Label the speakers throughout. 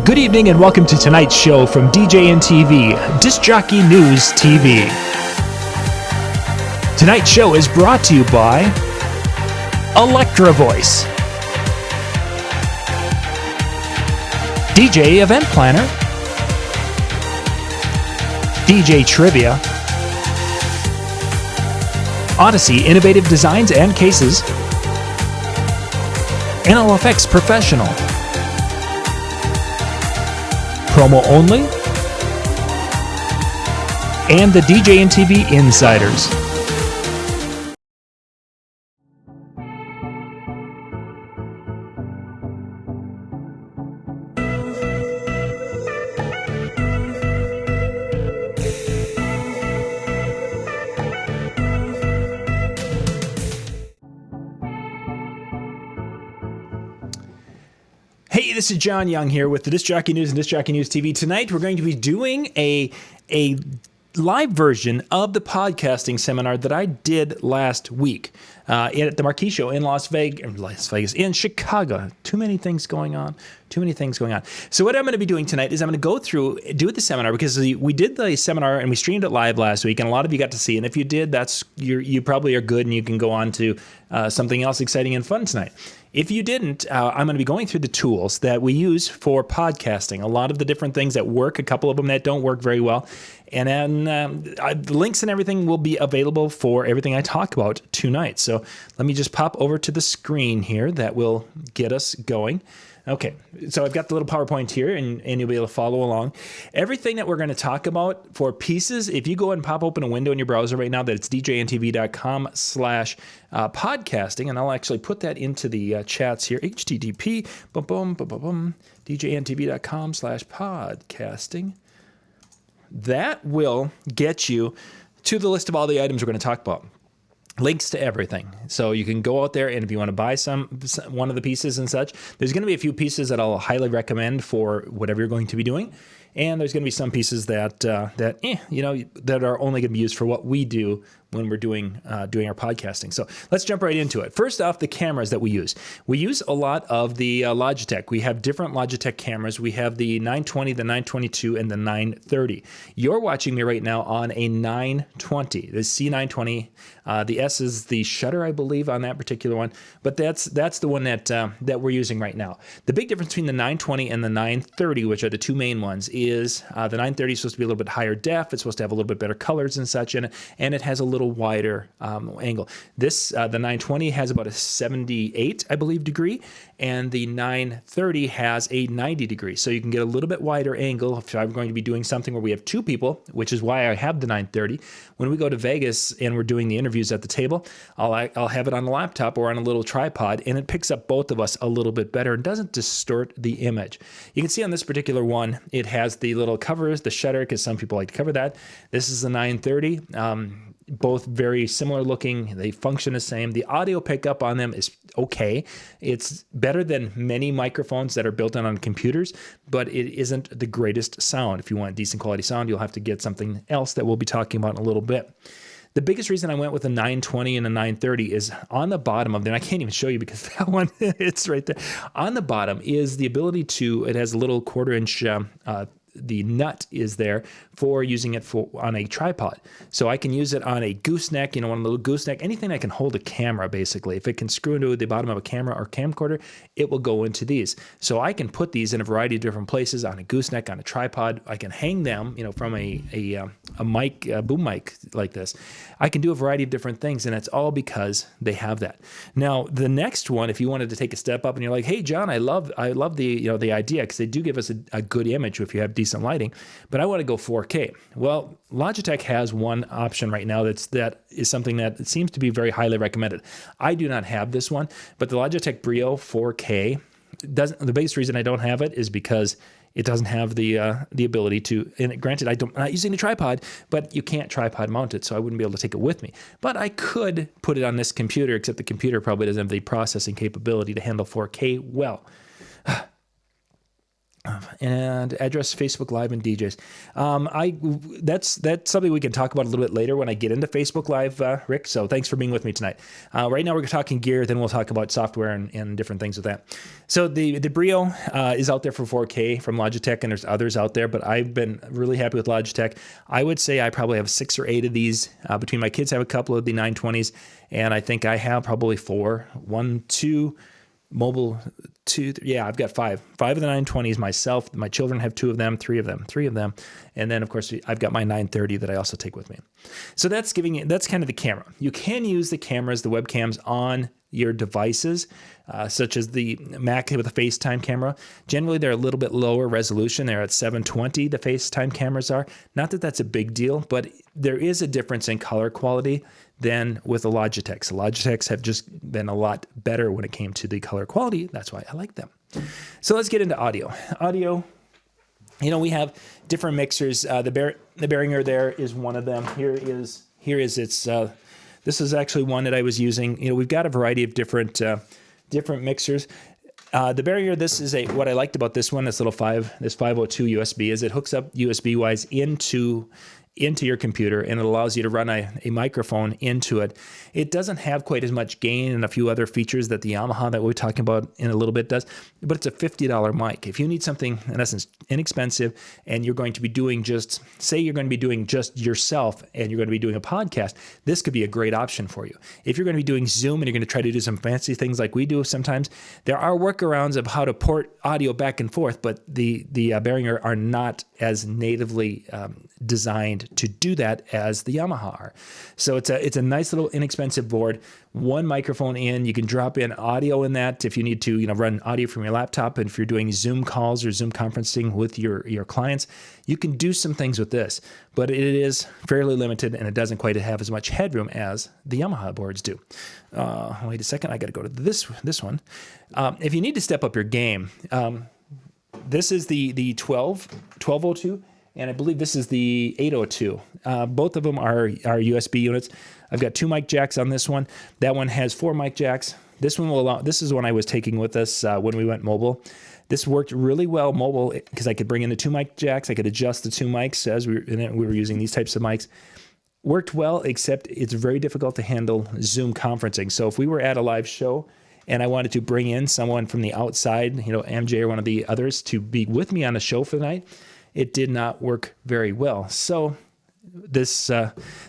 Speaker 1: Good evening and welcome to tonight's show from DJNTV, Disc Jockey News TV. Tonight's show is brought to you by Electro Voice, DJ Event Planner, DJ Trivia, Odyssey Innovative Designs and Cases, NLFX Professional, Promo Only, and the DJNTV Insiders. Hey, this is John Young here with the Disc Jockey News and Disc Jockey News TV. Tonight, we're going to be doing a live version of the podcasting seminar that I did last week at the Marquee Show in Las Vegas, in Chicago. Too many things going on. So what I'm going to be doing tonight is I'm going to go through, do the seminar, because we did the seminar and we streamed it live last week, and a lot of you got to see. And if you did, you probably are good, and you can go on to something else exciting and fun tonight. If you didn't, I'm going to be going through the tools that we use for podcasting, a lot of the different things that work, a couple of them that don't work very well. And then the links and everything will be available for everything I talk about tonight. So let me just pop over to the screen here. That will get us going. Okay, so I've got the little PowerPoint here, and you'll be able to follow along. Everything that we're going to talk about for pieces, if you go and pop open a window in your browser right now, that it's djntv.com/podcasting, and I'll actually put that into the chats here, http djntv.com/podcasting. That will get you to the list of all the items we're going to talk about. Links to everything. So you can go out there, and if you want to buy one of the pieces and such, there's going to be a few pieces that I'll highly recommend for whatever you're going to be doing. And there's going to be some pieces that are only going to be used for what we do when we're doing our podcasting. So let's jump right into it. First off, the cameras that we use. We use a lot of the Logitech. We have different Logitech cameras. We have the 920, the 922, and the 930. You're watching me right now on a 920, the C920. The S is the shutter, I believe, on that particular one. But that's the one that we're using right now. The big difference between the 920 and the 930, which are the two main ones, is the 930 is supposed to be a little bit higher def. It's supposed to have a little bit better colors and such in it, and it has a little wider angle. This the 920 has about a 78, I believe, degree, and the 930 has a 90 degree. So you can get a little bit wider angle if I'm going to be doing something where we have two people, which is why I have the 930. When we go to Vegas and we're doing the interviews at the table, I'll have it on a laptop or on a little tripod, and it picks up both of us a little bit better and doesn't distort the image. You can see on this particular one, it has the little covers, the shutter, because some people like to cover that. This is the 930. Both very similar looking. They function the same. The audio pickup on them is okay. It's better than many microphones that are built on computers, but it isn't the greatest sound. If you want decent quality sound, you'll have to get something else that we'll be talking about in a little bit. The biggest reason I went with a 920 and a 930 is on the bottom of them. I can't even show you because that one, it's right there. On the bottom is the ability to, it has a little 1/4 inch, the nut is there for using it on a tripod. So I can use it on a gooseneck, one little gooseneck, anything that can hold a camera, basically. If it can screw into the bottom of a camera or camcorder, it will go into these. So I can put these in a variety of different places, on a gooseneck, on a tripod. I can hang them, from a mic, a boom mic like this. I can do a variety of different things, and it's all because they have that. Now, the next one, if you wanted to take a step up and you're like, hey, John, I love the, the idea, because they do give us a good image if you have decent lighting, but I want to go 4K. Well, Logitech has one option right now that is something that seems to be very highly recommended. I do not have this one, but the Logitech Brio 4K doesn't. The biggest reason I don't have it is because it doesn't have the ability to. And granted, I'm not using the tripod, but you can't tripod mount it, so I wouldn't be able to take it with me. But I could put it on this computer, except the computer probably doesn't have the processing capability to handle 4K well. and address Facebook Live and DJs. That's something we can talk about a little bit later when I get into Facebook Live, Rick. So thanks for being with me tonight. Right now we're talking gear, then we'll talk about software and different things with that. So the Brio is out there for 4K from Logitech, and there's others out there, but I've been really happy with Logitech. I would say I probably have 6 or 8 of these. Between my kids, I have a couple of the 920s, and I think I have probably 4, 1, 2. Mobile 2, yeah, I've got 5 of the 920s myself. My children have 2 of them, 3 of them, and then of course I've got my 930 that I also take with me. So that's kind of the camera. You can use the cameras, the webcams on your devices, such as the Mac with a FaceTime camera. Generally, they're a little bit lower resolution. They're at 720. The FaceTime cameras are. Not that that's a big deal, but there is a difference in color quality than with the Logitechs. The Logitechs have just been a lot better when it came to the color quality. That's why I like them. So let's get into audio. Audio, we have different mixers. The Behringer there is one of them. Here is its. This is actually one that I was using. We've got a variety of different mixers. The Behringer, this is what I liked about this one. This 502 USB is it hooks up USB wise into your computer, and it allows you to run a microphone into it. It doesn't have quite as much gain and a few other features that the Yamaha that we're talking about in a little bit does, but it's a $50 mic. If you need something, in essence, inexpensive, and you're going to be doing just yourself, and you're going to be doing a podcast, this could be a great option for you. If you're going to be doing Zoom and you're going to try to do some fancy things like we do sometimes, there are workarounds of how to port audio back and forth, but the Behringer are not as natively designed to do that as the Yamaha are. So it's a nice little inexpensive board. One microphone in, you can drop in audio in that if you need to, run audio from your laptop. And if you're doing Zoom calls or Zoom conferencing with your clients, you can do some things with this, but it is fairly limited and it doesn't quite have as much headroom as the Yamaha boards do. Wait a second, I got to go to this one. If you need to step up your game, this is the 1202. And I believe this is the 802. Both of them are USB units. I've got 2 mic jacks on this one. That one has 4 mic jacks. This one will allow. This is one I was taking with us when we went mobile. This worked really well mobile because I could bring in the 2 mic jacks. I could adjust the 2 mics as we were using these types of mics. Worked well, except it's very difficult to handle Zoom conferencing. So if we were at a live show and I wanted to bring in someone from the outside, MJ or one of the others, to be with me on a show for the night, it did not work very well. So the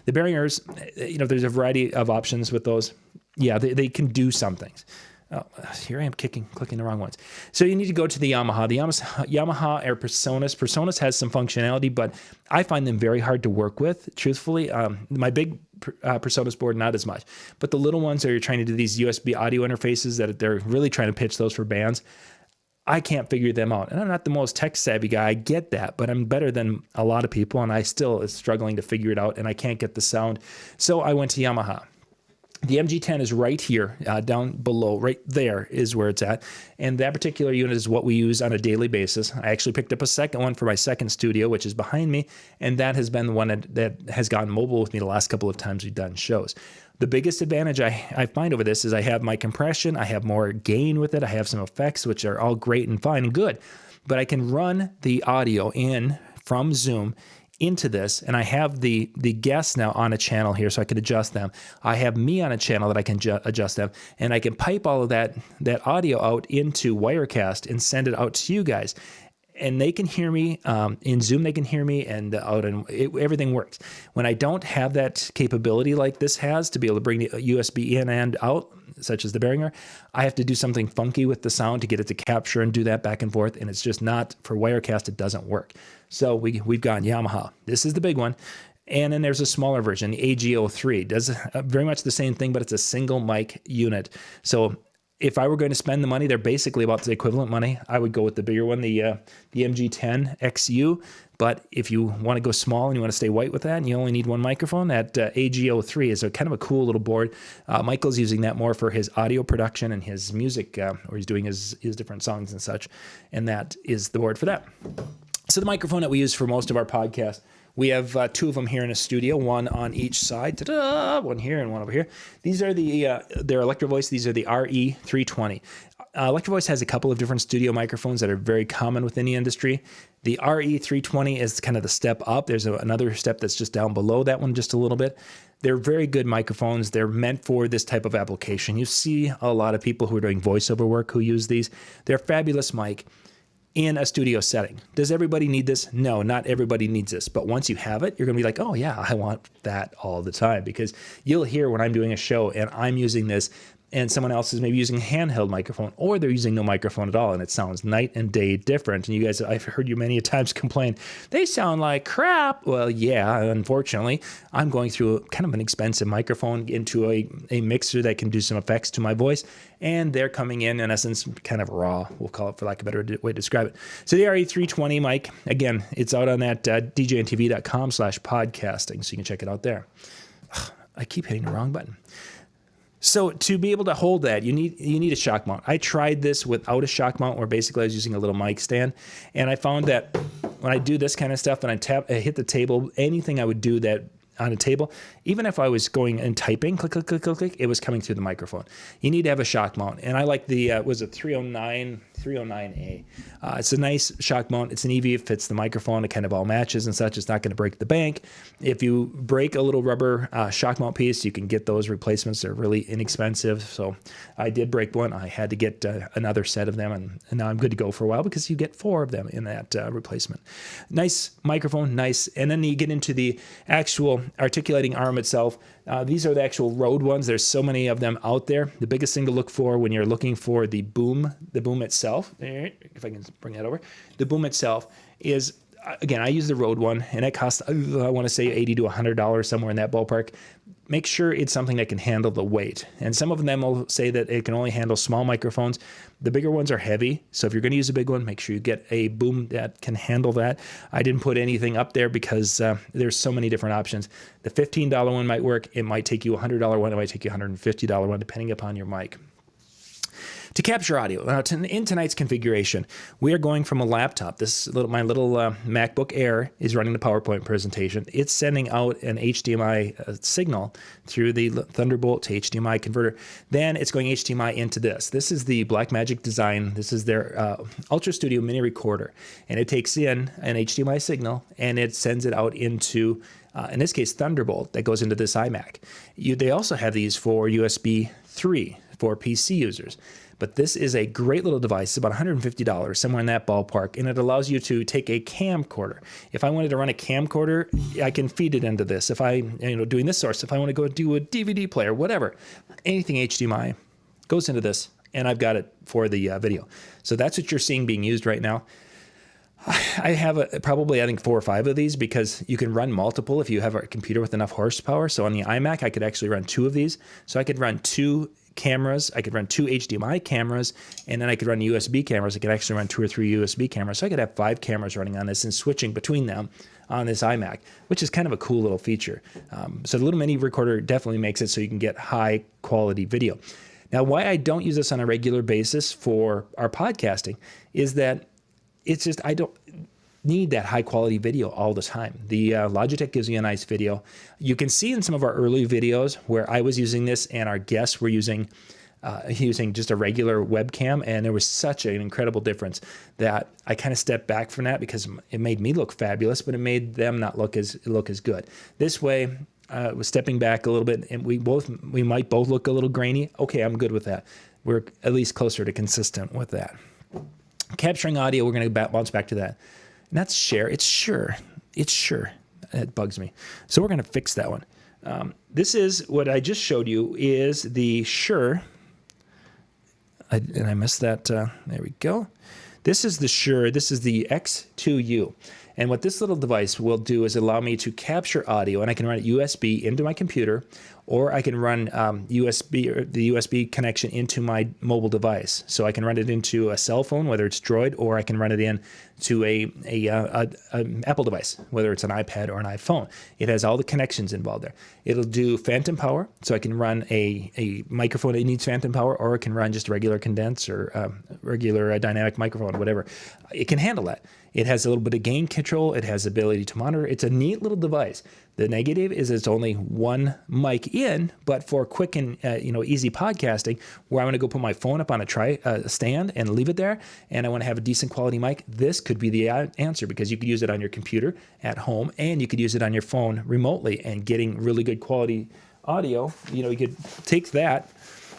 Speaker 1: Behringers, there's a variety of options with those. Yeah, they can do some things. Oh, here I am clicking the wrong ones. So you need to go to the Yamaha. The Yamaha or Personas. Personas has some functionality, but I find them very hard to work with, truthfully. My big Personas board, not as much. But the little ones that you're trying to do these USB audio interfaces that they're really trying to pitch those for bands, I can't figure them out. And I'm not the most tech savvy guy. I get that, but I'm better than a lot of people, and I still is struggling to figure it out, and I can't get the sound. So I went to Yamaha. The MG10 is right here, down below, right there is where it's at. And that particular unit is what we use on a daily basis. I actually picked up a second one for my second studio, which is behind me, and that has been the one that has gone mobile with me the last couple of times we've done shows. The biggest advantage I find over this is I have my compression, I have more gain with it, I have some effects, which are all great and fine and good, but I can run the audio in from Zoom into this, and I have the guests now on a channel here, so I can adjust them. I have me on a channel that I can adjust them, and I can pipe all of that audio out into Wirecast and send it out to you guys. And they can hear me in Zoom. They can hear me, and everything works. When I don't have that capability like this has to be able to bring the USB in and out, such as the Behringer, I have to do something funky with the sound to get it to capture and do that back and forth. And it's just not for Wirecast. It doesn't work. So we've gone Yamaha. This is the big one. And then there's a smaller version, the AG03. Does very much the same thing, but it's a single mic unit. So if I were going to spend the money, they're basically about the equivalent money. I would go with the bigger one, the MG10 XU. But if you want to go small and you want to stay white with that and you only need one microphone, that AG03 is a kind of a cool little board. Michael's using that more for his audio production and his music, where he's doing his different songs and such. And that is the board for that. So the microphone that we use for most of our podcasts, we have 2 of them here in a studio, one on each side. Ta-da! One here and one over here. They're Electro Voice. These are the RE320. Electro Voice has a couple of different studio microphones that are very common within the industry. The RE320 is kind of the step up. There's another step that's just down below that one just a little bit. They're very good microphones. They're meant for this type of application. You see a lot of people who are doing voiceover work who use these. They're a fabulous mic in a studio setting. Does everybody need this? No, not everybody needs this. But once you have it, you're going to be like, oh yeah, I want that all the time, because you'll hear when I'm doing a show and I'm using this and someone else is maybe using a handheld microphone, or they're using no microphone at all, and it sounds night and day different. And you guys, I've heard you many times complain, they sound like crap. Well, yeah, unfortunately, I'm going through kind of an expensive microphone into a mixer that can do some effects to my voice, and they're coming in essence, kind of raw, we'll call it, for lack of a better way to describe it. So the RE320 mic, again, it's out on that DJNTV.com/podcasting, so you can check it out there. I keep hitting the wrong button. So to be able to hold that, you need a shock mount. I tried this without a shock mount, where basically I was using a little mic stand, and I found that when I do this kind of stuff and I hit the table, anything I would do that on a table, even if I was going and typing, click, click, click, click, click, it was coming through the microphone. You need to have a shock mount, and I like the was it 309A. It's a nice shock mount. It's an EV. It fits the microphone. It kind of all matches and such. It's not going to break the bank. If you break a little rubber shock mount piece, you can get those replacements. They're really inexpensive. So I did break one. I had to get another set of them, and now I'm good to go for a while, because you get 4 of them in that replacement. Nice microphone, nice. And then you get into the actual articulating arm itself. These are the actual Rode ones. There's so many of them out there. The biggest thing to look for when you're looking for the boom itself, if I can bring that over, the boom itself is, again, I use the Rode one, and it costs, I want to say $80 to $100, somewhere in that ballpark. Make sure it's something that can handle the weight. And some of them will say that it can only handle small microphones. The bigger ones are heavy, so if you're going to use a big one, make sure you get a boom that can handle that. I didn't put anything up there because there's so many different options. The $15 one might work. It might take you a $100 one. It might take you a $150 one, depending upon your mic. To capture audio, in tonight's configuration, we are going from a laptop. My little MacBook Air is running the PowerPoint presentation. It's sending out an HDMI signal through the Thunderbolt to HDMI converter. Then it's going HDMI into this. This is the Blackmagic design. This is their Ultra Studio mini recorder, and it takes in an HDMI signal and it sends it out into, in this case, Thunderbolt that goes into this iMac. They also have these for USB 3 for PC users. But this is a great little device. It's about $150, somewhere in that ballpark, and it allows you to take a camcorder. If I wanted to run a camcorder, I can feed it into this. If I, doing this source, if I want to go do a DVD player, whatever, anything HDMI goes into this, and I've got it for the video. So that's what you're seeing being used right now. I have probably, I think, 4 or 5 of these, because you can run multiple if you have a computer with enough horsepower. So on the iMac, I could actually run 2 of these. So I could run 2 cameras, I could run 2 HDMI cameras, and then I could run USB cameras. I could actually run 2 or 3 USB cameras. So I could have 5 cameras running on this and switching between them on this iMac, which is kind of a cool little feature. So the little mini recorder definitely makes it so you can get high quality video. Now, why I don't use this on a regular basis for our podcasting is that it's just, I don't need that high quality video all the time. The Logitech gives you a nice video. You can see in some of our early videos where I was using this and our guests were using just a regular webcam, and there was such an incredible difference that I kind of stepped back from that, because it made me look fabulous, but it made them not look as good. This way, was stepping back a little bit, and we might both look a little grainy. Okay, I'm good with that. We're at least closer to consistent with that. Capturing audio, we're going to bounce back to that. And that's Shure. It's Shure. It bugs me. So we're going to fix that one. This is what I just showed you is the Shure. And I missed that. There we go. This is the Shure. This is the X2U. And what this little device will do is allow me to capture audio, and I can run it USB into my computer, or I can run the USB connection into my mobile device. So I can run it into a cell phone, whether it's Droid, or I can run it in to an Apple device, whether it's an iPad or an iPhone. It has all the connections involved there. It'll do phantom power, so I can run a microphone that needs phantom power, or it can run just regular condense or regular dynamic microphone, whatever. It can handle that. It has a little bit of gain control. It has the ability to monitor. It's a neat little device. The negative is it's only one mic in, but for quick and easy podcasting, where I want to go put my phone up on a stand and leave it there, and I want to have a decent quality mic, this could be the answer, because you could use it on your computer at home, and you could use it on your phone remotely and getting really good quality audio. You could take that.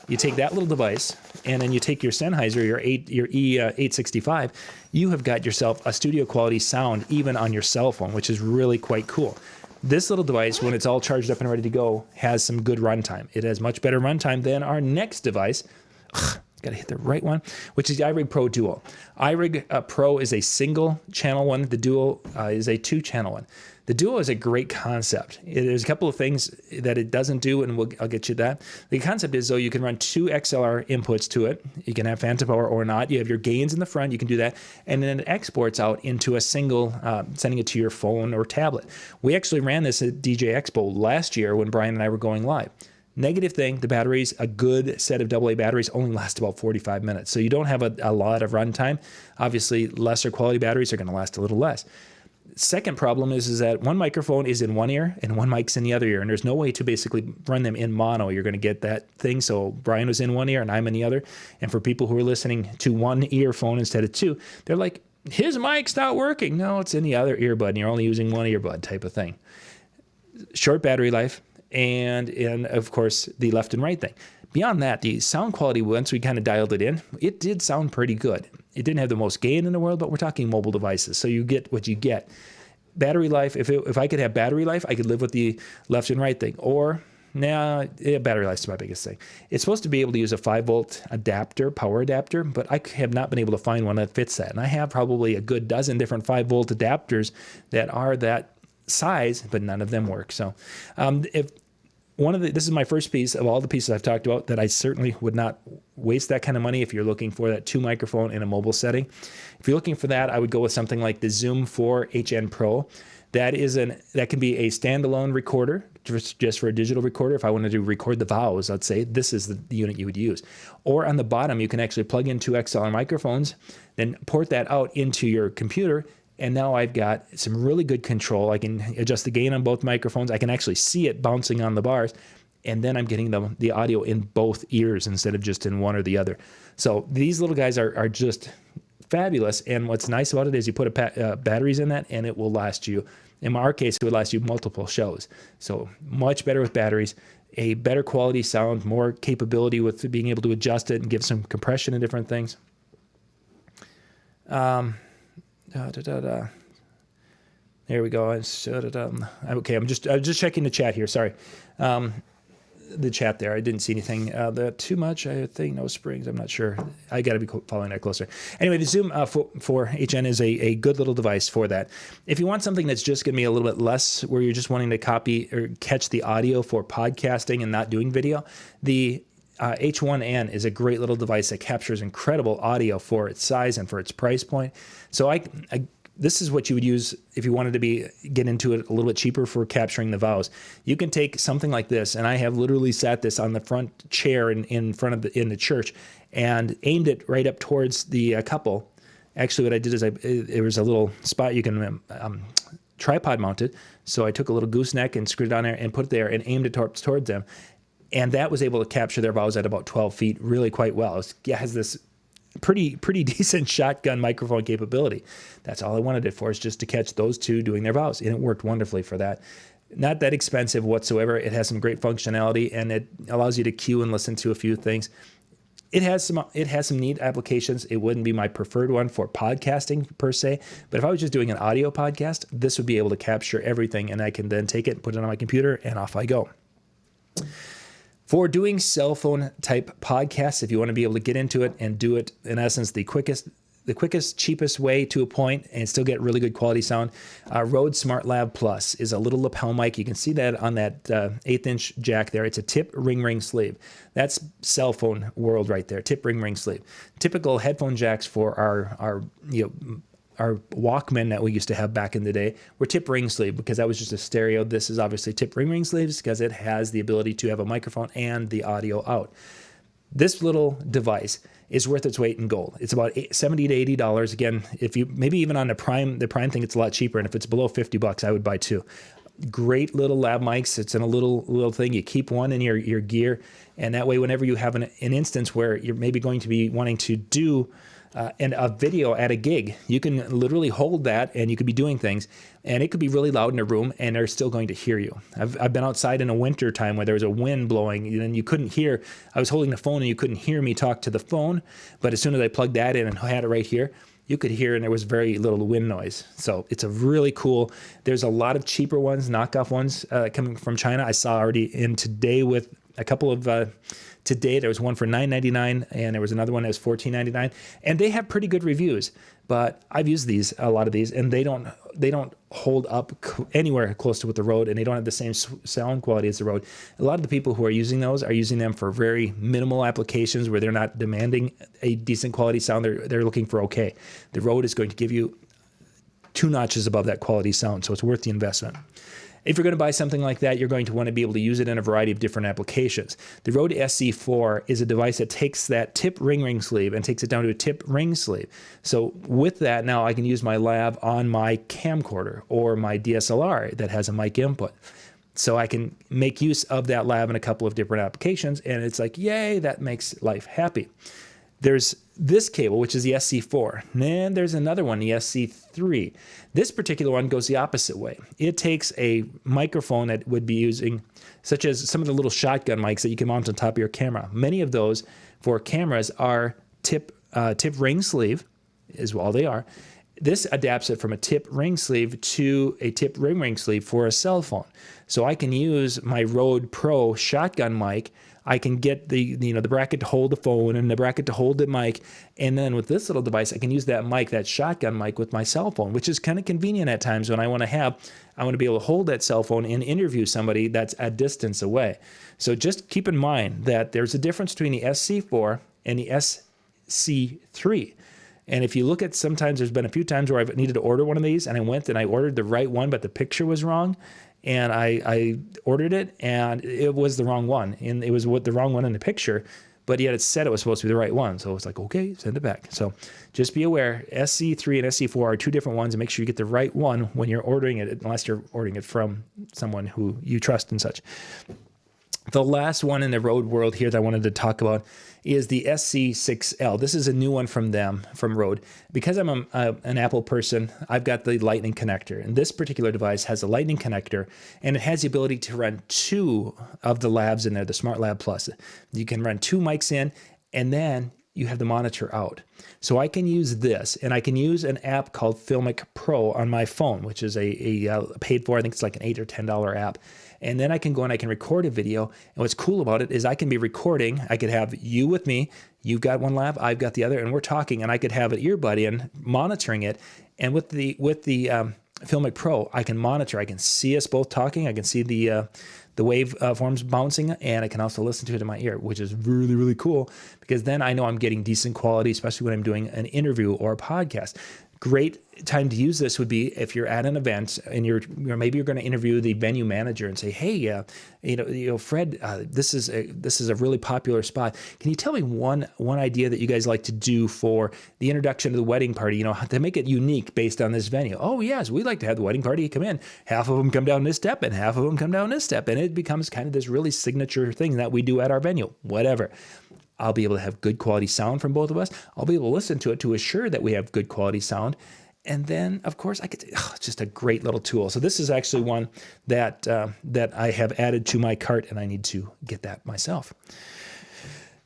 Speaker 1: You take that little device, and then you take your Sennheiser, your E865. You have got yourself a studio quality sound even on your cell phone, which is really quite cool. This little device, when it's all charged up and ready to go, has some good runtime. It has much better runtime than our next device. Got to hit the right one, which is the iRig Pro Dual. iRig Pro is a single channel one. The Dual is a 2-channel one. The Dual is a great concept. There's a couple of things that it doesn't do, and I'll get you that. The concept is, though, you can run 2 XLR inputs to it. You can have phantom power or not. You have your gains in the front. You can do that. And then it exports out into a single, sending it to your phone or tablet. We actually ran this at DJ Expo last year when Brian and I were going live. Negative thing, the batteries, a good set of AA batteries only last about 45 minutes. So you don't have a lot of runtime. Obviously, lesser quality batteries are going to last a little less. Second problem is that one microphone is in one ear and one mic's in the other ear, and there's no way to basically run them in mono. You're going to get that thing. So Brian was in one ear and I'm in the other. And for people who are listening to one earphone instead of 2, they're like, his mic's not working. No, it's in the other earbud, and you're only using one earbud type of thing. Short battery life. And of course, the left and right thing. Beyond that, the sound quality, once we kind of dialed it in, it did sound pretty good. It didn't have the most gain in the world, but we're talking mobile devices, so you get what you get. Battery life, if I could have battery life, I could live with the left and right thing. Or, battery life's my biggest thing. It's supposed to be able to use a 5-volt adapter, power adapter, but I have not been able to find one that fits that. And I have probably a good dozen different 5-volt adapters that are that size, but none of them work. So this is my first piece of all the pieces I've talked about that I certainly would not waste that kind of money if you're looking for that 2 microphone in a mobile setting. If you're looking for that, I would go with something like the Zoom 4 HN Pro. That can be a standalone recorder, just for a digital recorder. If I wanted to record the vowels, I'd say this is the unit you would use. Or on the bottom, you can actually plug in 2 XLR microphones, then port that out into your computer. And now I've got some really good control. I can adjust the gain on both microphones. I can actually see it bouncing on the bars. And then I'm getting the audio in both ears instead of just in one or the other. So these little guys are just fabulous. And what's nice about it is you put batteries in that, and it will last you. In our case, it would last you multiple shows. So much better with batteries, a better quality sound, more capability with being able to adjust it and give some compression and different things. There we go. Okay, I'm just checking the chat here. Sorry. The chat there. I didn't see anything too much. I think no springs. I'm not sure. I got to be following that closer. Anyway, the Zoom 4 HN is a good little device for that. If you want something that's just going to be a little bit less, where you're just wanting to copy or catch the audio for podcasting and not doing video, the H1N is a great little device that captures incredible audio for its size and for its price point. So this is what you would use if you wanted to get into it a little bit cheaper for capturing the vowels. You can take something like this, and I have literally sat this on the front chair in the church and aimed it right up towards the couple. Actually, what I did is there was a little spot you can tripod mount it. So I took a little gooseneck and screwed it on there and put it there and aimed it towards them. And that was able to capture their vowels at about 12 feet really quite well. It has this pretty decent shotgun microphone capability. That's all I wanted it for, is just to catch those two doing their vowels. And it worked wonderfully for that. Not that expensive whatsoever. It has some great functionality, and it allows you to cue and listen to a few things. It has some neat applications. It wouldn't be my preferred one for podcasting per se, but if I was just doing an audio podcast, this would be able to capture everything, and I can then take it and put it on my computer, and off I go. For doing cell phone type podcasts, if you want to be able to get into it and do it, in essence, the quickest, cheapest way to a point and still get really good quality sound, Rode SmartLav Plus is a little lapel mic. You can see that on that 1/8" jack there. It's a tip ring sleeve. That's cell phone world right there, tip ring sleeve. Typical headphone jacks for our Walkman that we used to have back in the day were tip ring sleeve, because that was just a stereo. This is obviously tip ring sleeves because it has the ability to have a microphone and the audio out. This little device is worth its weight in gold. It's about $70 to $80. Again, if you maybe even on the Prime thing, it's a lot cheaper. And if it's below $50, I would buy two. Great little lav mics. It's in a little thing. You keep one in your gear, and that way, whenever you have an instance where you're maybe going to be wanting to do a video at a gig, you can literally hold that, and you could be doing things, and it could be really loud in a room, and they're still going to hear you. I've been outside in a winter time where there was a wind blowing, and you couldn't hear. I was holding the phone, and you couldn't hear me talk to the phone. But as soon as I plugged that in and had it right here, you could hear, and there was very little wind noise. So it's a really cool. There's a lot of cheaper ones, knockoff ones coming from China. I saw already in today with a couple of today. There was one for $9.99, and there was another one that was $14.99, and they have pretty good reviews. But I've used a lot of these, and they don't hold up anywhere close to what the Rode, and they don't have the same sound quality as the Rode. A lot of the people who are using those are using them for very minimal applications where they're not demanding a decent quality sound. They're looking for okay. The Rode is going to give you 2 notches above that quality sound, so it's worth the investment. If you're going to buy something like that, you're going to want to be able to use it in a variety of different applications. The Rode SC4 is a device that takes that tip ring sleeve and takes it down to a tip ring sleeve. So with that, now I can use my lav on my camcorder or my DSLR that has a mic input. So I can make use of that lav in a couple of different applications, and it's like, yay, that makes life happy. There's this cable, which is the SC4. And there's another one, the SC3. This particular one goes the opposite way. It takes a microphone that would be using, such as some of the little shotgun mics that you can mount on top of your camera. Many of those for cameras are tip ring sleeve, is all they are. This adapts it from a tip ring sleeve to a tip ring sleeve for a cell phone. So I can use my Rode Pro shotgun mic. I can get the bracket to hold the phone and the bracket to hold the mic. And then with this little device, I can use that mic, that shotgun mic, with my cell phone, which is kind of convenient at times when I want to be able to hold that cell phone and interview somebody that's a distance away. So just keep in mind that there's a difference between the SC4 and the SC3. And if you look at, sometimes there's been a few times where I've needed to order one of these, and I went and I ordered the right one, but the picture was wrong. And I ordered it, and it was the wrong one. And it was the wrong one in the picture, but yet it said it was supposed to be the right one. So it's like, okay, send it back. So just be aware, SC3 and SC4 are 2 different ones, and make sure you get the right one when you're ordering it, unless you're ordering it from someone who you trust and such. The last one in the Rode world here that I wanted to talk about is the SC6L. This is a new one from Rode. Because I'm an Apple person, I've got the Lightning connector. And this particular device has a Lightning connector, and it has the ability to run 2 of the labs in there, the SmartLav Plus. You can run 2 mics in, and then you have the monitor out. So I can use this, and I can use an app called Filmic Pro on my phone, which is a paid for, I think it's like an $8 or $10 app. And then I can go and I can record a video. And what's cool about it is I can be recording. I could have you with me. You've got one lav, I've got the other, and we're talking. And I could have an earbud in monitoring it. And with the Filmic Pro, I can monitor. I can see us both talking. I can see the wave forms bouncing, and I can also listen to it in my ear, which is really, really cool, because then I know I'm getting decent quality, especially when I'm doing an interview or a podcast. Great time to use this would be if you're at an event and maybe you're going to interview the venue manager and say, hey, Fred, this is a really popular spot. Can you tell me one idea that you guys like to do for the introduction to the wedding party, to make it unique based on this venue? Oh, yes, we like to have the wedding party come in. Half of them come down this step and half of them come down this step. And it becomes kind of this really signature thing that we do at our venue, whatever. I'll be able to have good quality sound from both of us. I'll be able to listen to it to assure that we have good quality sound. And then, of course, it's just a great little tool. So this is actually one that I have added to my cart, and I need to get that myself.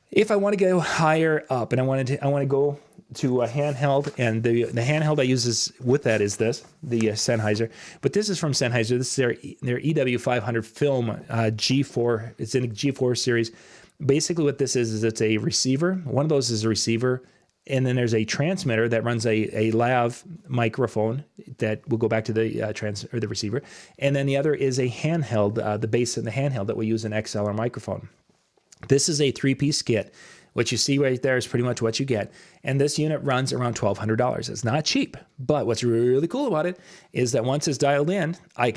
Speaker 1: If I want to go higher up, and I want to go to a handheld, and the handheld I use with that is the Sennheiser. But this is from Sennheiser. This is their EW500 film G4. It's in a G4 series. Basically what this is it's a receiver. One of those is a receiver, and then there's a transmitter that runs a lav microphone that will go back to the receiver, and then the other is a handheld, the base in the handheld that we use an XLR microphone. This is a 3-piece kit. What you see right there is pretty much what you get, and this unit runs around $1,200. It's not cheap, but what's really cool about it is that once it's dialed in, I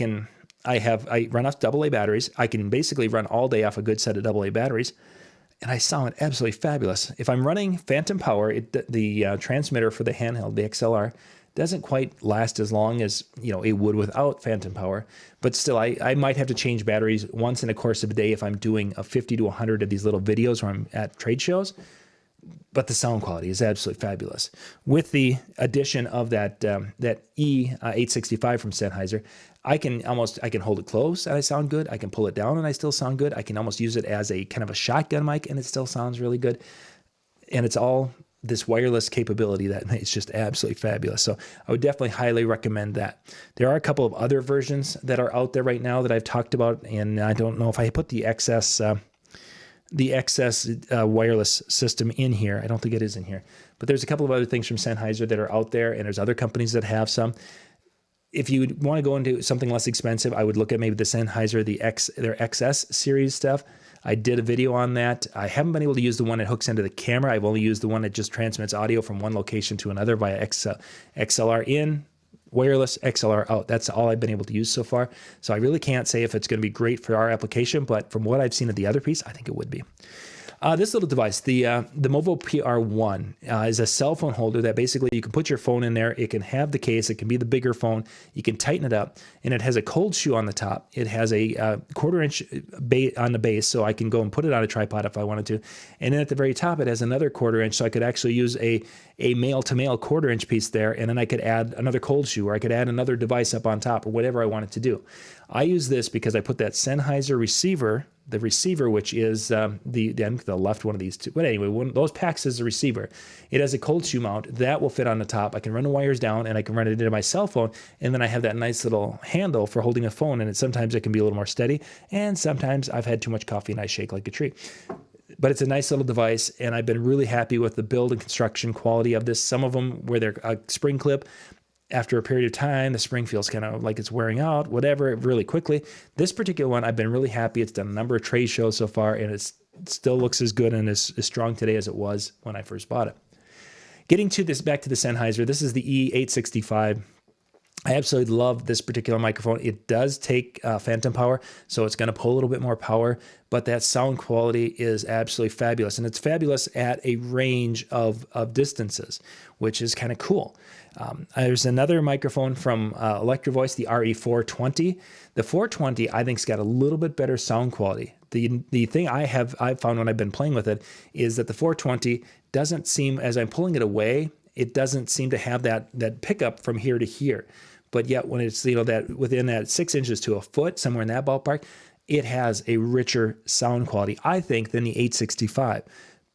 Speaker 1: run off AA batteries. I can basically run all day off a good set of AA batteries. and I sound absolutely fabulous. If I'm running phantom power, the transmitter for the handheld, the XLR, doesn't quite last as long as it would without phantom power. But still, I might have to change batteries once in the course of a day if I'm doing a 50 to 100 of these little videos where I'm at trade shows. But the sound quality is absolutely fabulous. With the addition of that E865 from Sennheiser, I can hold it close and I sound good. I can pull it down and I still sound good. I can almost use it as a kind of a shotgun mic and it still sounds really good. And it's all this wireless capability that it's just absolutely fabulous. So I would definitely highly recommend that. There are a couple of other versions that are out there right now that I've talked about, and I don't know if I put the XS wireless system in here. I don't think it is in here, but there's a couple of other things from Sennheiser that are out there, and there's other companies that have some. If you want to go into something less expensive, I would look at maybe the Sennheiser, their XS series stuff. I did a video on that. I haven't been able to use the one that hooks into the camera. I've only used the one that just transmits audio from one location to another via XLR in, wireless, XLR out. That's all I've been able to use so far. So I really can't say if it's going to be great for our application, but from what I've seen of the other piece, I think it would be. This little device, the Movo Pr-1, is a cell phone holder that basically you can put your phone in there. It can have the case. It can be the bigger phone. You can tighten it up, and it has a cold shoe on the top. It has a 1/4 inch on the base, so I can go and put it on a tripod if I wanted to. And then at the very top, it has another 1/4 inch, so I could actually use a male-to-male 1/4 inch piece there, and then I could add another cold shoe, or I could add another device up on top, or whatever I wanted to do. I use this because I put that Sennheiser receiver, the receiver, which is the left one of these two. But anyway, those packs is the receiver. It has a cold shoe mount that will fit on the top. I can run the wires down and I can run it into my cell phone. And then I have that nice little handle for holding a phone. And sometimes it can be a little more steady. And sometimes I've had too much coffee and I shake like a tree. But it's a nice little device. And I've been really happy with the build and construction quality of this. Some of them where they're a spring clip, after a period of time, the spring feels kind of like it's wearing out, whatever, really quickly. This particular one, I've been really happy. It's done a number of trade shows so far, and it still looks as good and as strong today as it was when I first bought it. Getting to this, back to the Sennheiser, this is the E865. I absolutely love this particular microphone. It does take phantom power, so it's going to pull a little bit more power, but that sound quality is absolutely fabulous. And it's fabulous at a range of distances, which is kind of cool. There's another microphone from Electro, the RE420. The 420, I think, has got a little bit better sound quality. The thing I've found when I've been playing with it is that the 420 doesn't seem, as I'm pulling it away, it doesn't seem to have that pickup from here to here. But yet when it's, that within that 6 inches to a foot, somewhere in that ballpark, it has a richer sound quality, I think, than the 865.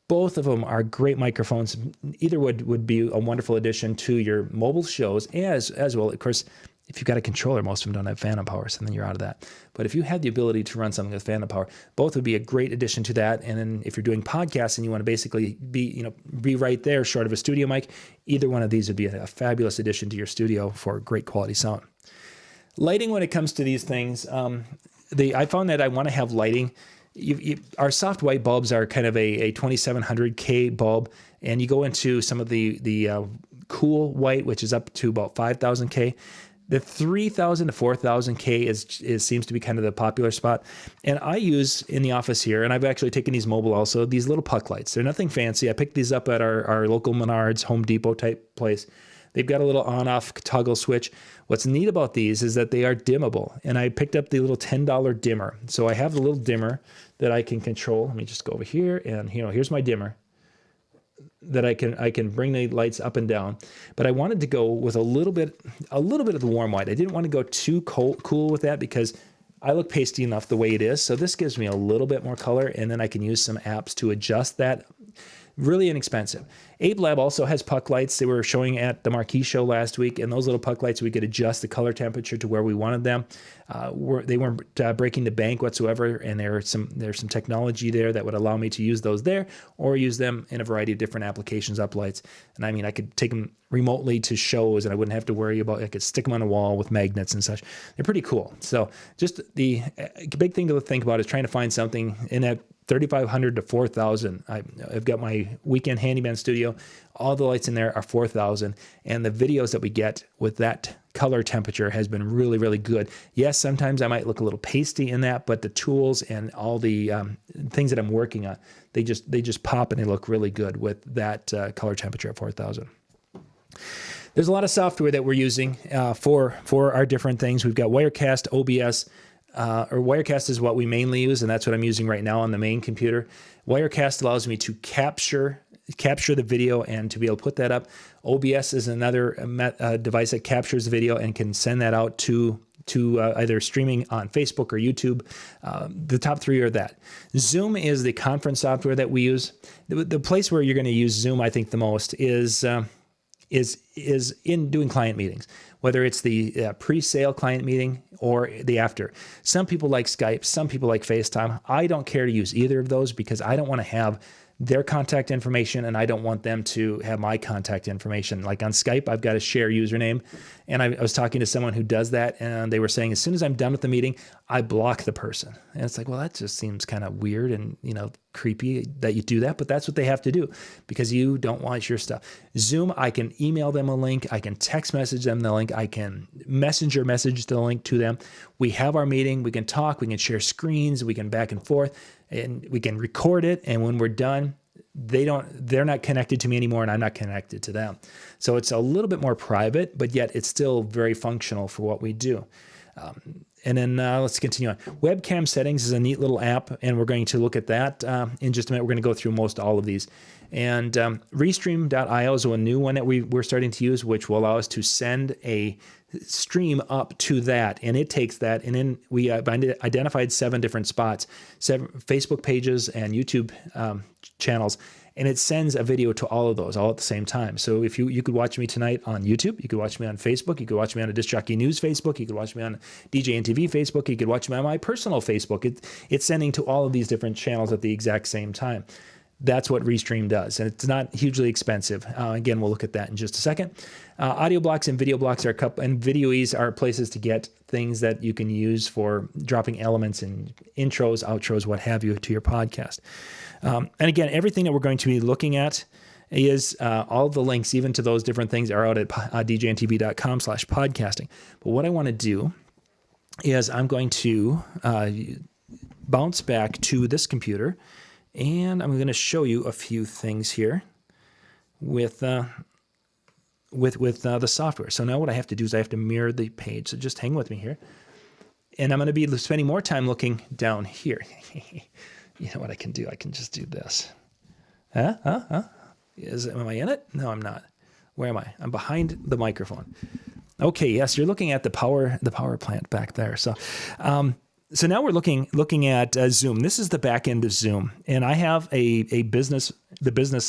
Speaker 1: Both of them are great microphones. Either would be a wonderful addition to your mobile shows as well. Of course, if you've got a controller, most of them don't have phantom power, so then you're out of that. But if you have the ability to run something with phantom power, both would be a great addition to that. And then if you're doing podcasts and you want to basically be right there short of a studio mic, either one of these would be a fabulous addition to your studio for great quality sound. Lighting, when it comes to these things, I found that I want to have lighting. Our soft white bulbs are kind of a 2700K bulb, and you go into some of the cool white, which is up to about 5000K. The 3000 to 4000K seems to be kind of the popular spot. And I use in the office here, and I've actually taken these mobile also, these little puck lights. They're nothing fancy. I picked these up at our local Menards, Home Depot type place. They've got a little on-off toggle switch. What's neat about these is that they are dimmable. And I picked up the little $10 dimmer. So I have the little dimmer that I can control. Let me just go over here, and here's my dimmer that I can bring the lights up and down. But I wanted to go with a little bit of the warm white. I didn't want to go too cool with that because I look pasty enough the way it is. So this gives me a little bit more color, and then I can use some apps to adjust that. Really inexpensive. Abe Lab also has puck lights. They were showing at the Marquee show last week, and those little puck lights, we could adjust the color temperature to where we wanted them. They weren't breaking the bank whatsoever, and there's some technology there that would allow me to use those there or use them in a variety of different applications, up lights. And I mean, I could take them remotely to shows, and I wouldn't have to worry about, I could stick them on a wall with magnets and such. They're pretty cool. So just the big thing to think about is trying to find something in that 3,500 to 4,000. I've got my weekend handyman studio. All the lights in there are 4,000, and the videos that we get with that color temperature has been really, really good. Yes, sometimes I might look a little pasty in that, but the tools and all the things that I'm working on, they just pop and they look really good with that color temperature at 4,000. There's a lot of software that we're using for our different things. We've got Wirecast, OBS, or Wirecast is what we mainly use, and that's what I'm using right now on the main computer. Wirecast allows me to capture the video and to be able to put that up. OBS is another device that captures the video and can send that out to either streaming on Facebook or YouTube. The top three are that. Zoom is the conference software that we use. The place where you're going to use Zoom, I think, the most is in doing client meetings, whether it's the pre-sale client meeting or the after. Some people like Skype, some people like FaceTime. I don't care to use either of those because I don't want to have their contact information and I don't want them to have my contact information. Like on Skype, I've got a share username, and I was talking to someone who does that, and they were saying as soon as I'm done with the meeting, I block the person. And it's like, well, that just seems kind of weird and creepy that you do that, but that's what they have to do because you don't want your stuff. Zoom, I can email them a link, I can text message them the link, I can messenger message the link to them. We have our meeting, we can talk, we can share screens, we can back and forth, and we can record it. And when we're done, they're not connected to me anymore, and I'm not connected to them. So it's a little bit more private, but yet it's still very functional for what we do. And then let's continue on. Webcam settings is a neat little app, and we're going to look at that in just a minute. We're going to go through most all of these. And Restream.io is a new one that we're starting to use, which will allow us to send a stream up to that, and it takes that, and then we identified 7 different spots, 7 Facebook pages and YouTube channels, and it sends a video to all of those all at the same time. So if you could watch me tonight on YouTube, you could watch me on Facebook, you could watch me on a Disc Jockey News Facebook, you could watch me on DJNTV Facebook, you could watch me on my personal Facebook. It's sending to all of these different channels at the exact same time. That's what Restream does, and it's not hugely expensive. Again, we'll look at that in just a second. Audio blocks and video blocks are and videos are places to get things that you can use for dropping elements and intros, outros, what have you, to your podcast. And again, everything that we're going to be looking at is all the links, even to those different things, are out at djntv.com/podcasting. But what I want to do is I'm going to bounce back to this computer, and I'm going to show you a few things here with the software. So now what I have to do is I have to mirror the page. So just hang with me here. And I'm going to be spending more time looking down here. You know what I can do? I can just do this. Am I in it? No, I'm not. Where am I? I'm behind the microphone. Okay, yes, you're looking at the power plant back there. So now we're looking at Zoom. This is the back end of Zoom, and I have the business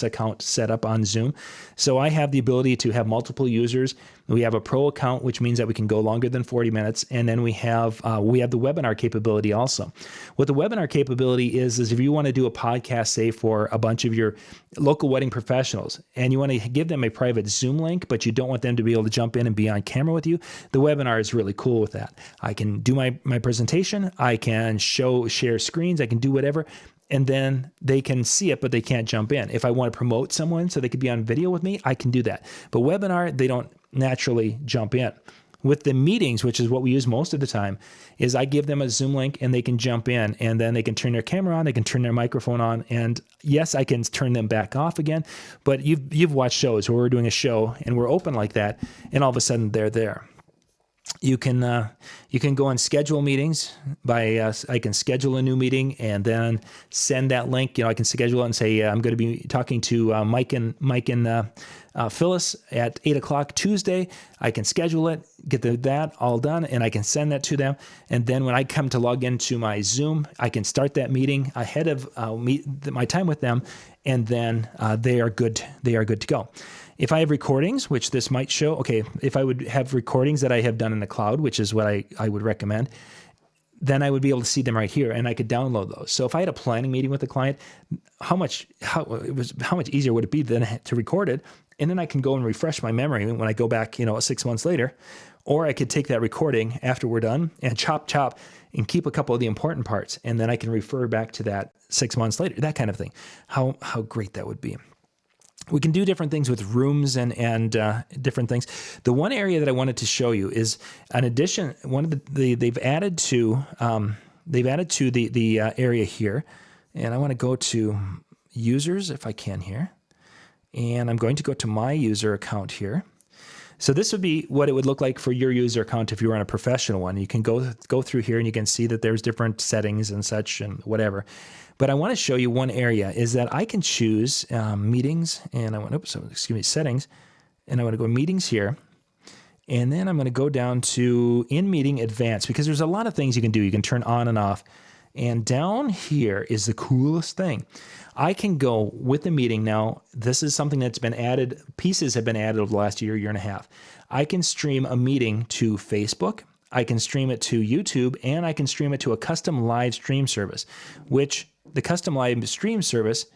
Speaker 1: account set up on Zoom. So I have the ability to have multiple users. We have a pro account, which means that we can go longer than 40 minutes, and then we have the webinar capability also. What the webinar capability is if you want to do a podcast, say for a bunch of your local wedding professionals, and you want to give them a private Zoom link, but you don't want them to be able to jump in and be on camera with you, the webinar is really cool with that. I can do my presentation, I can share screens, I can do whatever, and then they can see it, but they can't jump in. If I want to promote someone so they could be on video with me, I can do that. But webinar, they don't naturally jump in. With the meetings, which is what we use most of the time, is I give them a Zoom link and they can jump in, and then they can turn their camera on, they can turn their microphone on, and yes, I can turn them back off again. But you've watched shows where we're doing a show and we're open like that, and all of a sudden they're there. You can go and schedule meetings by I can schedule a new meeting and then send that link. I can schedule it and say I'm going to be talking to Mike and Phyllis at 8:00 Tuesday. I can schedule it, get that all done, and I can send that to them. And then when I come to log into my Zoom, I can start that meeting ahead of my time with them, and then they are good. They are good to go. If I have recordings, which this might show, if I would have recordings that I have done in the cloud, which is what I would recommend, then I would be able to see them right here, and I could download those. So if I had a planning meeting with a client, how much easier would it be then to record it, and then I can go and refresh my memory when I go back, 6 months later, or I could take that recording after we're done and chop and keep a couple of the important parts, and then I can refer back to that 6 months later, that kind of thing. How great that would be. we can do different things with rooms and different things. The one area that I wanted to show you is an addition. One of they've added to the area here, and I want to go to users if I can here, and I'm going to go to my user account here. So this would be what it would look like for your user account if you were on a professional one. You can go through here and you can see that there's different settings and such and whatever. But I want to show you one area is that I can choose meetings, and I want, settings, and I want to go meetings here. And then I'm going to go down to in meeting advanced, because there's a lot of things you can do. You can turn on and off. And down here is the coolest thing. I can go with the meeting now. This is something that's been added. Pieces have been added over the last year and a half. I can stream a meeting to Facebook. I can stream it to YouTube, and I can stream it to a custom live stream service, which the custom live stream service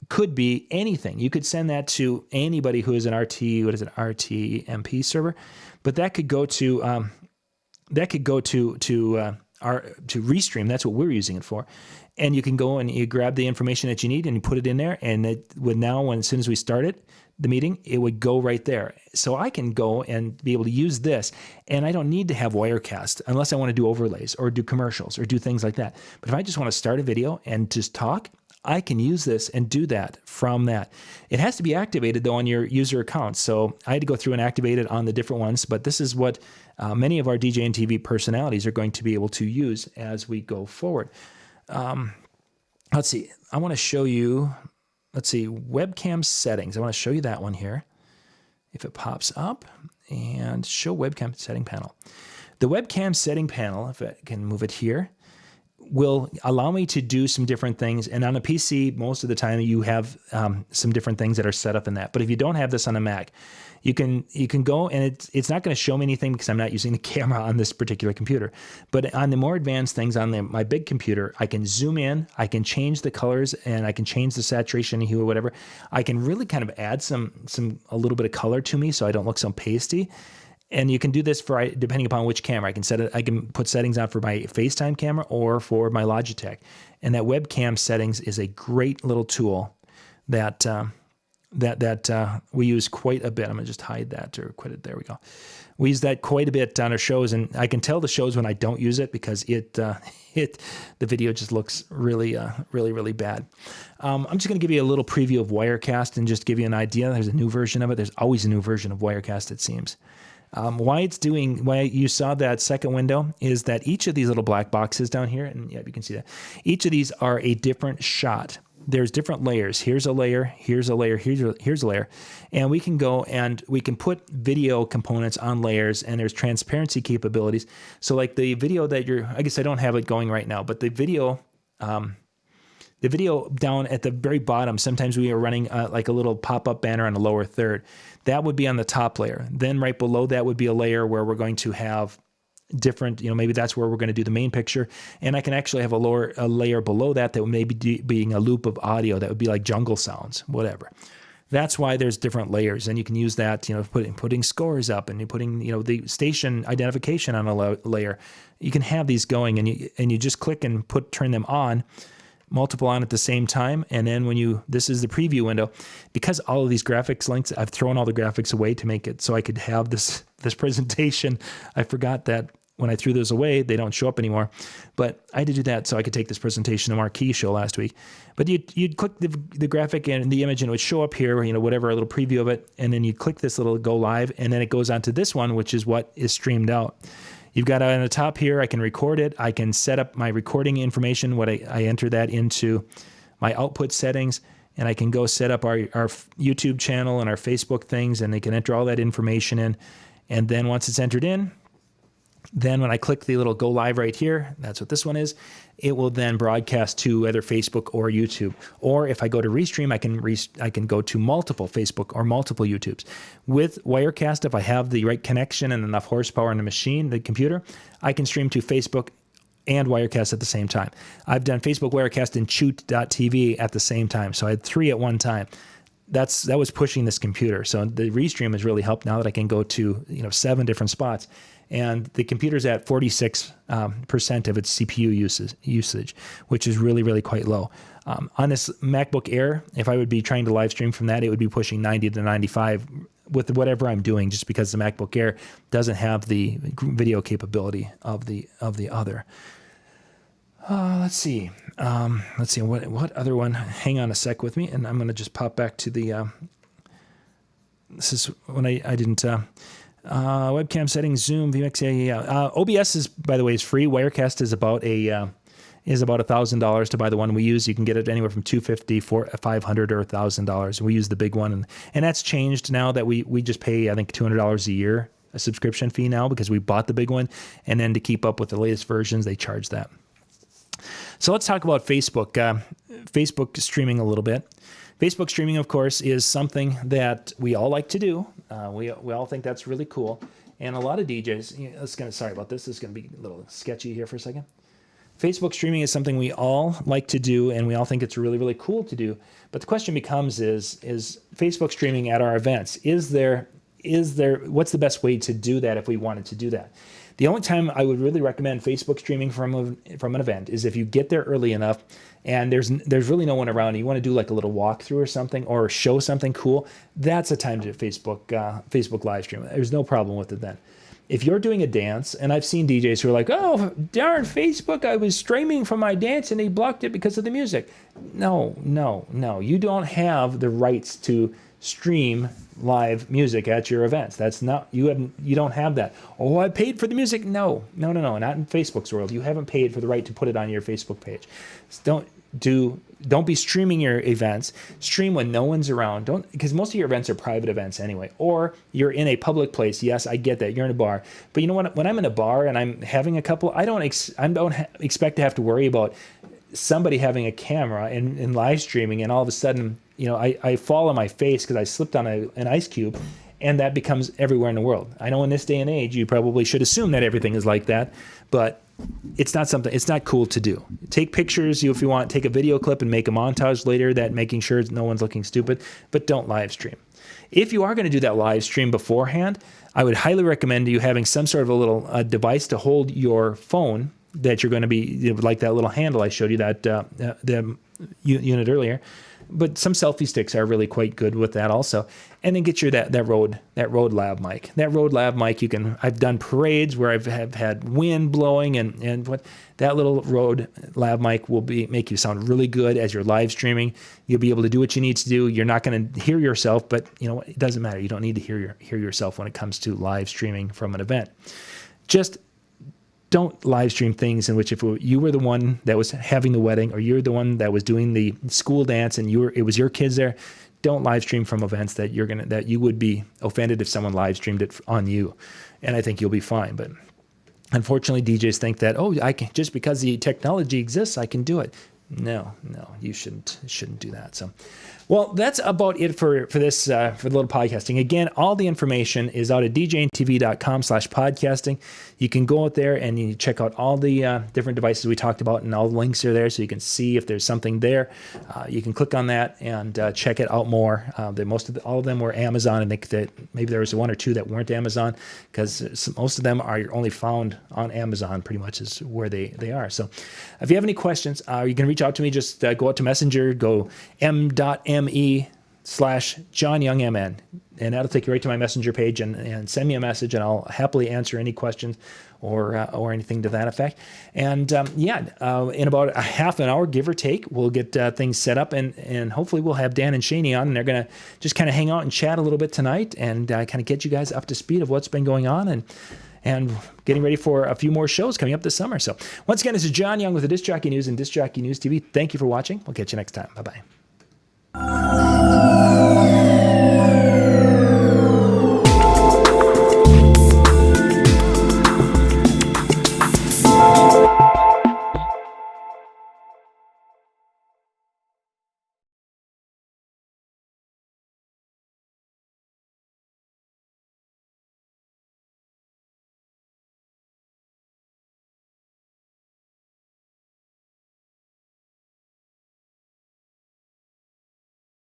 Speaker 1: could be anything. You could send that to anybody who is an RTMP server, but that could go to Restream. That's what we're using it for. And you can go and you grab the information that you need and you put it in there. And it would now, as soon as we started the meeting, it would go right there. So I can go and be able to use this, and I don't need to have Wirecast unless I want to do overlays or do commercials or do things like that. But if I just want to start a video and just talk, I can use this and do that from that. It has to be activated though on your user account. So I had to go through and activate it on the different ones, but this is what many of our DJNTV personalities are going to be able to use as we go forward. Let's see, I want to show you, let's see, webcam settings. I want to show you that one here. If it pops up, and show webcam setting panel. The webcam setting panel, if I can move it here, will allow me to do some different things. And on a PC, most of the time you have some different things that are set up in that. But if you don't have this on a Mac, you can go, and it's not going to show me anything because I'm not using the camera on this particular computer. But on the more advanced things on my big computer, I can zoom in, I can change the colors, and I can change the saturation hue or whatever. I can really kind of add a little bit of color to me so I don't look so pasty. And you can do this for depending upon which camera. I can set it. I can put settings on for my FaceTime camera or for my Logitech. And that webcam settings is a great little tool that we use quite a bit. I'm gonna just hide that or quit it. There we go. We use that quite a bit on our shows, and I can tell the shows when I don't use it because the video just looks really bad. I'm just gonna give you a little preview of Wirecast and just give you an idea. There's a new version of it. There's always a new version of Wirecast, it seems. Why you saw that second window is that each of these little black boxes down here, and yeah, you can see that, each of these are a different shot. There's different layers. Here's a layer, here's a layer, here's a layer. And we can go and we can put video components on layers, and there's transparency capabilities. So like the video that I guess I don't have it going right now, but the video down at the very bottom, sometimes we are running like a little pop-up banner on the lower third. That would be on the top layer. Then right below that would be a layer where we're going to have different, maybe that's where we're going to do the main picture. And I can actually have a layer below that would maybe being a loop of audio that would be like jungle sounds, whatever. That's why there's different layers, and you can use that, putting scores up, and you're putting, the station identification on a layer. You can have these going, and you just click and turn them on, multiple on at the same time. And then this is the preview window. Because all of these graphics links, I've thrown all the graphics away to make it so I could have this presentation. I forgot that when I threw those away, they don't show up anymore. But I had to do that so I could take this presentation to Marquee show last week. But you'd click the graphic and the image, and it would show up here, whatever, a little preview of it. And then you click this little go live, and then it goes on to this one, which is what is streamed out. You've got on the top here, I can record it. I can set up my recording information. I enter that into my output settings, and I can go set up our YouTube channel and our Facebook things, and they can enter all that information in. And then once it's entered in, then when I click the little go live right here, that's what this one is, it will then broadcast to either Facebook or YouTube. Or if I go to Restream, I can go to multiple Facebook or multiple YouTubes. With Wirecast, if I have the right connection and enough horsepower in the machine, the computer, I can stream to Facebook and Wirecast at the same time. I've done Facebook, Wirecast, and Shoot.tv at the same time. So I had 3 at one time. That was pushing this computer. So the Restream has really helped now that I can go to 7 different spots. And the computer's at 46% of its CPU usage, which is really, really quite low. On this MacBook Air, if I would be trying to live stream from that, it would be pushing 90 to 95 with whatever I'm doing, just because the MacBook Air doesn't have the video capability of the other. Let's see. What other one? Hang on a sec with me, and I'm going to just pop back to the. This is when I didn't. Webcam settings, Zoom, VMix. OBS is, by the way, is free. Wirecast is about $1,000 to buy the one we use. You can get it anywhere from $250, $500, or $1,000. We use the big one, and that's changed now that we just pay, I think, $200 a year, a subscription fee now, because we bought the big one, and then to keep up with the latest versions, they charge that. So let's talk about Facebook. Facebook streaming a little bit. Facebook streaming, of course, is something that we all like to do. We all think that's really cool. And a lot of DJs, sorry about this. This is going to be a little sketchy here for a second. Facebook streaming is something we all like to do, and we all think it's really, really cool to do. But the question becomes is Facebook streaming at our events? What's the best way to do that if we wanted to do that? The only time I would really recommend Facebook streaming from an event is if you get there early enough and there's really no one around and you want to do like a little walkthrough or something, or show something cool. That's a time to do Facebook live stream. There's no problem with it then. If you're doing a dance, and I've seen DJs who are like, oh, darn Facebook, I was streaming from my dance and they blocked it because of the music. No. You don't have the rights to stream live music at your events. That's not, you don't have that. Oh, I paid for the music. No, not in Facebook's world. You haven't paid for the right to put it on your Facebook page. Don't be streaming your events. Stream when no one's around. Because most of your events are private events anyway. Or you're in a public place. Yes, I get that. You're in a bar. But you know what? When I'm in a bar and I'm having a couple, I don't expect to have to worry about somebody having a camera and live streaming, and all of a sudden, I fall on my face because I slipped on an ice cube, and that becomes everywhere in the world. I know in this day and age, you probably should assume that everything is like that, but it's not cool to do. Take pictures if you want, take a video clip and make a montage later, that making sure no one's looking stupid, but don't live stream. If you are going to do that live stream beforehand, I would highly recommend you having some sort of a little device to hold your phone that you're going to be, like that little handle I showed you, that the unit earlier. But some selfie sticks are really quite good with that also. And then get your that Rode Lav mic. That Rode Lav mic, I've done parades where I've had wind blowing, and what that little Rode Lav mic will make you sound really good as you're live streaming. You'll be able to do what you need to do. You're not going to hear yourself, but it doesn't matter. You don't need to hear yourself when it comes to live streaming from an event. Just don't live stream things in which, if you were the one that was having the wedding, or you're the one that was doing the school dance and it was your kids there, don't live stream from events that you would be offended if someone live streamed it on you. And I think you'll be fine. But unfortunately, DJs think that, I can, just because the technology exists, I can do it. No, you shouldn't do that. So, well, that's about it for this for the little podcasting. Again, all the information is out at djntv.com/podcasting. You can go out there and you check out all the different devices we talked about, and all the links are there, so you can see if there's something there. You can click on that and check it out more. All of them were Amazon. I think that maybe there was one or two that weren't Amazon, because most of them are only found on Amazon. Pretty much is where they are. So, if you have any questions, you can reach out to me. Just go out to Messenger, go m.me/JohnYoungMN, and that'll take you right to my Messenger page, and send me a message, and I'll happily answer any questions or anything to that effect. And in about a half an hour, give or take, we'll get things set up, and hopefully we'll have Dan and Shani on, and they're going to just kind of hang out and chat a little bit tonight, and kind of get you guys up to speed of what's been going on, and getting ready for a few more shows coming up this summer. So once again, this is John Young with the Disc Jockey News and Disc Jockey News TV. Thank you for watching. We'll catch you next time. Bye-bye.